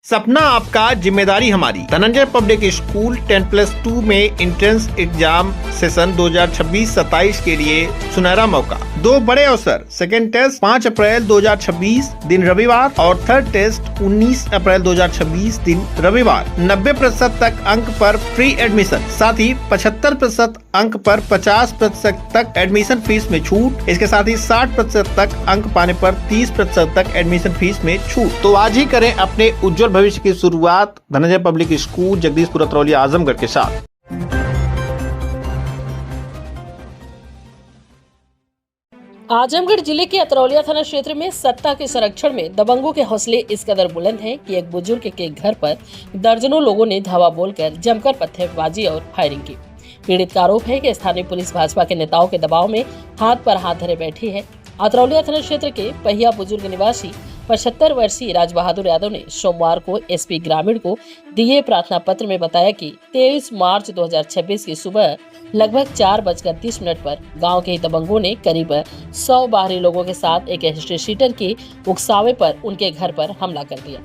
सपना आपका जिम्मेदारी हमारी। धनंजय पब्लिक स्कूल 10+2 में एंट्रेंस एग्जाम सेशन 2026-27 के लिए सुनहरा मौका। दो बड़े अवसर, सेकेंड टेस्ट 5 अप्रैल 2026 दिन रविवार और थर्ड टेस्ट 19 अप्रैल 2026 दिन रविवार। 90% तक अंक पर फ्री एडमिशन, साथ ही 75% अंक पर 50% तक एडमिशन फीस में छूट। इसके साथ ही 60% तक अंक पाने पर 30% तक एडमिशन फीस में छूट। तो आज ही करें अपने उज्जवल भविष्य की शुरुआत धनंजय पब्लिक स्कूल जगदीशपुर अतरौलिया आजमगढ़ के साथ। आजमगढ़ जिले के अतरौलिया थाना क्षेत्र में सत्ता के संरक्षण में दबंगों के हौसले इस कदर बुलंद हैं कि एक बुजुर्ग के घर पर दर्जनों लोगों ने धावा बोलकर जमकर पत्थरबाजी और फायरिंग की। पीड़ित का आरोप है कि स्थानीय पुलिस भाजपा के नेताओं के दबाव में हाथ पर हाथ धरे बैठी है। अतरौलिया थाना क्षेत्र के पहिया बुजुर्ग निवासी 75 वर्षीय राज बहादुर यादव ने सोमवार को एसपी ग्रामीण को दिए प्रार्थना पत्र में बताया कि 23 मार्च 2026 की सुबह लगभग 4:30 पर गांव के ही दबंगों ने करीब 100 बाहरी लोगों के साथ एक हिस्ट्री शीटर के उकसावे पर उनके घर पर हमला कर दिया।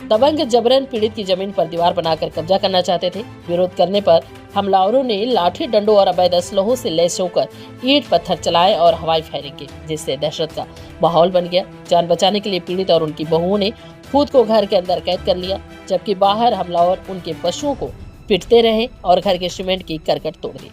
दबंग जबरन पीड़ित की जमीन पर दीवार बनाकर कब्जा करना चाहते थे। विरोध करने पर हमलावरों ने लाठी डंडों और अवैध असलहों से लैस होकर ईंट पत्थर चलाए और हवाई फायरिंग की, जिससे दहशत का माहौल बन गया। जान बचाने के लिए पीड़ित और उनकी बहुओं ने खुद को घर के अंदर कैद कर लिया, जबकि बाहर हमलावर उनके पशुओं को पीटते रहे और घर के सीमेंट की करकट तोड़ दी।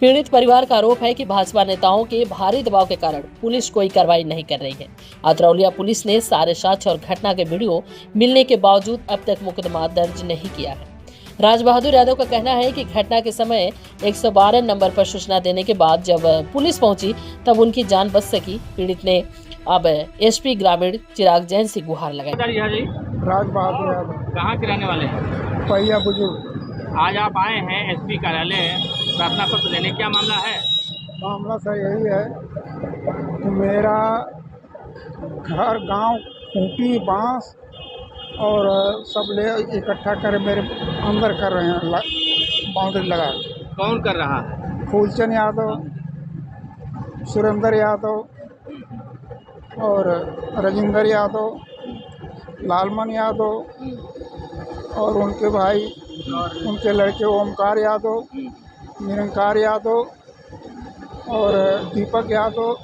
पीड़ित परिवार का आरोप है कि भाजपा नेताओं के भारी दबाव के कारण पुलिस कोई कार्रवाई नहीं कर रही है। अतरौलिया पुलिस ने सारे साक्ष्य और घटना के वीडियो मिलने के बावजूद अब तक मुकदमा दर्ज नहीं किया है। राज बहादुर यादव का कहना है कि घटना के समय 112 नंबर पर सूचना देने के बाद जब पुलिस पहुंची तब उनकी जान बच सकी। पीड़ित ने अब एसपी ग्रामीण चिराग जैन से गुहार लगाई। राज बहादुर यादव कहाँ के रहने वाले हैं? पहिया बुजुर्ग। आज आप आए हैं एसपी कार्यालय प्रार्थना पत्र देने, क्या मामला है? मामला सर यही है कि मेरा घर गांव खूंटी बांस और सब ले इकट्ठा कर मेरे अंदर कर रहे हैं, बाउंड्री लगा। कौन कर रहा है? फूलचंद यादव, सुरेंद्र यादव और राजेंद्र यादव, लालमन यादव और उनके भाई, उनके लड़के ओमकार यादव, निरंकार यादव और दीपक यादव।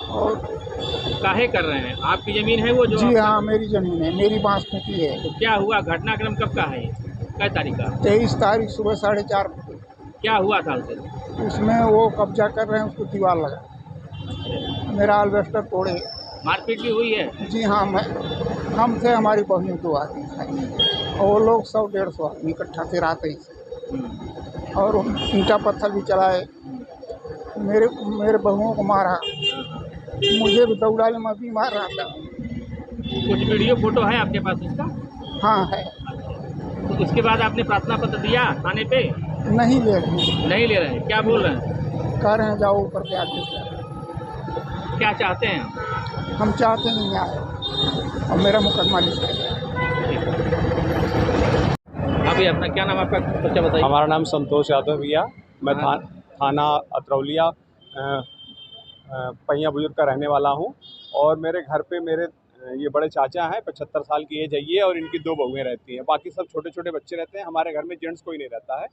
और काहे कर रहे हैं? आपकी जमीन है वो जो? जी हाँ, मेरी जमीन है, मेरी बांस खूंटी है। तो क्या हुआ? घटनाक्रम कब का है? क्या तारीख का? 23 तारीख सुबह 4:30 बजे। क्या हुआ था उसे? उसमें वो कब्जा कर रहे हैं, उसको दीवार लगा, मेरा अल्वेस्टर तोड़े। मारपीट भी हुई है? जी हाँ, हम थे, हमारी बहनें 2 आदमी थे और वो लोग 100-150 आदमी इकट्ठा थे रात ही से। और ईंटा पत्थर भी चलाए, मेरे बहुओं को मारा, मुझे भी दौड़ाने में भी मार रहा था। कुछ वीडियो फोटो है आपके पास उसका? हाँ है। तो उसके बाद आपने प्रार्थना पत्र दिया थाने पे? नहीं ले रहे। नहीं ले रहे हैं? क्या बोल रहे हैं? कह रहे हैं जाओ ऊपर के आगे। क्या चाहते हैं? हम चाहते हैं न्याय और मेरा मुकदमा लिखा है। अभी अपना क्या नाम आपका बच्चा बताइए? हमारा नाम संतोष यादव भैया। मैं थाना अतरौलिया पहिया बुजुर्ग का रहने वाला हूं। और मेरे घर पे मेरे ये बड़े चाचा हैं, 75 साल की एज है ये, और इनकी 2 बहुएं रहती हैं। बाकी सब छोटे छोटे बच्चे रहते हैं। हमारे घर में जेंट्स कोई नहीं रहता है।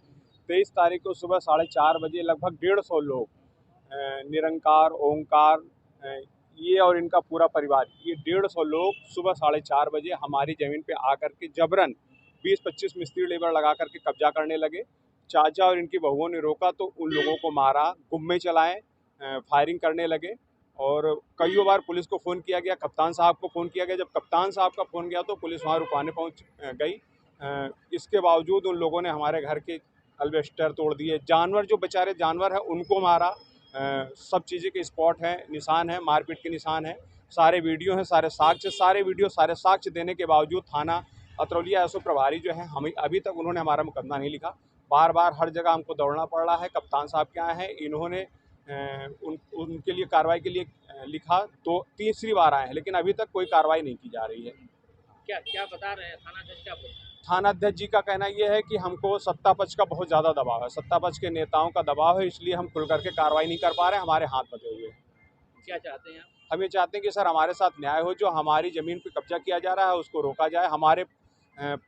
23 तारीख को सुबह 4:30 बजे लगभग 150 लोग, निरंकार, ओंकार, ये और इनका पूरा परिवार, ये 150 लोग सुबह 4:30 बजे हमारी ज़मीन पे आकर के जबरन 20-25 मिस्त्री लेबर लगा करके कब्जा करने लगे। चाचा और इनकी बहुओं ने रोका तो उन लोगों को मारा, गुम्मे चलाएं, फायरिंग करने लगे। और कई बार पुलिस को फ़ोन किया गया, कप्तान साहब को फ़ोन किया गया। जब कप्तान साहब का फ़ोन गया तो पुलिस वहाँ रुकवाने पहुँच गई। इसके बावजूद उन लोगों ने हमारे घर के अल्वेस्टर तोड़ दिए। जानवर, जो बेचारे जानवर हैं उनको मारा। सब चीज़ें के स्पॉट हैं, निशान हैं, मारपीट के निशान हैं, सारे वीडियो हैं, सारे साक्ष्य देने के बावजूद थाना अतरौलिया एसओ प्रभारी जो है, हमें अभी तक उन्होंने हमारा मुकदमा नहीं लिखा। बार बार हर जगह हमको दौड़ना पड़ रहा है। कप्तान साहब क्या हैं, इन्होंने उनके लिए कार्रवाई के लिए लिखा तो तीसरी बार आए हैं, लेकिन अभी तक कोई कार्रवाई नहीं की जा रही है। क्या क्या बता रहे हैं थाना अध्यक्ष? क्या बोल? थाना अध्यक्ष जी का कहना यह है कि हमको सत्ता पक्ष का बहुत ज़्यादा दबाव है, सत्ता पक्ष के नेताओं का दबाव है, इसलिए हम खुल करके कार्रवाई नहीं कर पा रहे हैं, हमारे हाथ बंधे हुए हैं। क्या चाहते हैं आप? हम ये चाहते हैं कि सर हमारे साथ न्याय हो, जो हमारी ज़मीन पे कब्जा किया जा रहा है उसको रोका जाए, हमारे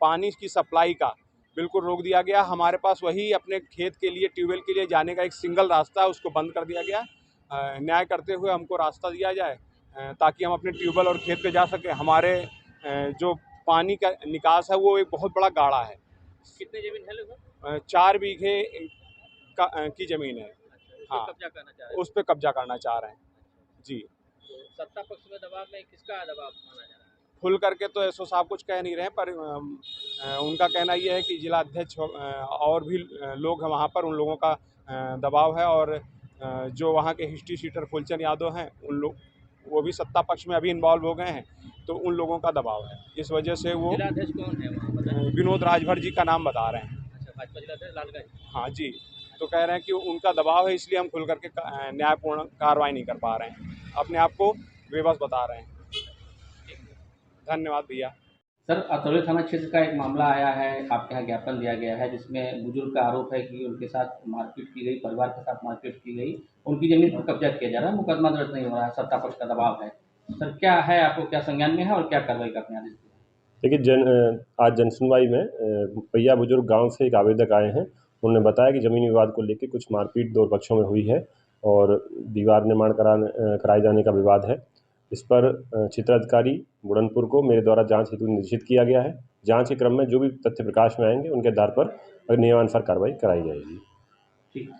पानी की सप्लाई का बिल्कुल रोक दिया गया। हमारे पास वही अपने खेत के लिए, ट्यूबवेल के लिए जाने का एक सिंगल रास्ता है, उसको बंद कर दिया गया। न्याय करते हुए हमको रास्ता दिया जाए ताकि हम अपने ट्यूबवेल और खेत पे जा सकें। हमारे जो पानी का निकास है वो एक बहुत बड़ा गाढ़ा है। कितनी जमीन है लगभग? 4 बीघे की ज़मीन है। हाँ, कब्जा करना चाह रहे उस पर कब्जा करना चाह रहे हैं जी। हैं। तो सत्ता पक्ष में दबाव में किसका दबाव माना जा रहा है? खुल करके तो एसओ साहब कुछ कह नहीं रहे हैं, पर उनका कहना ये है कि जिला अध्यक्ष और भी लोग हैं वहाँ पर, उन लोगों का दबाव है। और जो वहाँ के हिस्ट्री शीटर फुलचंद यादव हैं, उन लोग वो भी सत्ता पक्ष में अभी इन्वॉल्व हो गए हैं, तो उन लोगों का दबाव है। इस वजह से वो जिला अध्यक्ष कौन है वहाँ बताइए? विनोद राजभर जी का नाम बता रहे हैं। अच्छा, भाजपा जिला अध्यक्ष लालगंज। हाँ जी, तो कह रहे हैं कि उनका दबाव है, इसलिए हम खुल करके न्यायपूर्ण कार्रवाई नहीं कर पा रहे हैं, अपने आप को बेबस बता रहे हैं। धन्यवाद भैया। सर, अतरौली थाना क्षेत्र का एक मामला आया है, आपके यहाँ ज्ञापन दिया गया है जिसमें बुजुर्ग का आरोप है कि उनके साथ मारपीट की गई, परिवार के साथ मारपीट की गई, उनकी ज़मीन पर कब्जा किया जा रहा है, मुकदमा दर्ज नहीं हो रहा है, सत्ता पक्ष का दबाव है। सर, क्या है, आपको क्या संज्ञान में है और क्या कार्रवाई करते हैं? देखिए, आज जनसुनवाई में पैया बुजुर्ग गांव से एक आवेदक आए हैं। उन्होंने बताया कि ज़मीन विवाद को लेकर कुछ मारपीट 2 पक्षों में हुई है और दीवार निर्माण कराए जाने का विवाद है। इस पर क्षेत्राधिकारी बुढ़नपुर को मेरे द्वारा जांच हेतु निर्देशित किया गया है। जांच के क्रम में जो भी तथ्य प्रकाश में आएंगे उनके आधार पर नियमानुसार कार्रवाई कराई जाएगी। ठीक।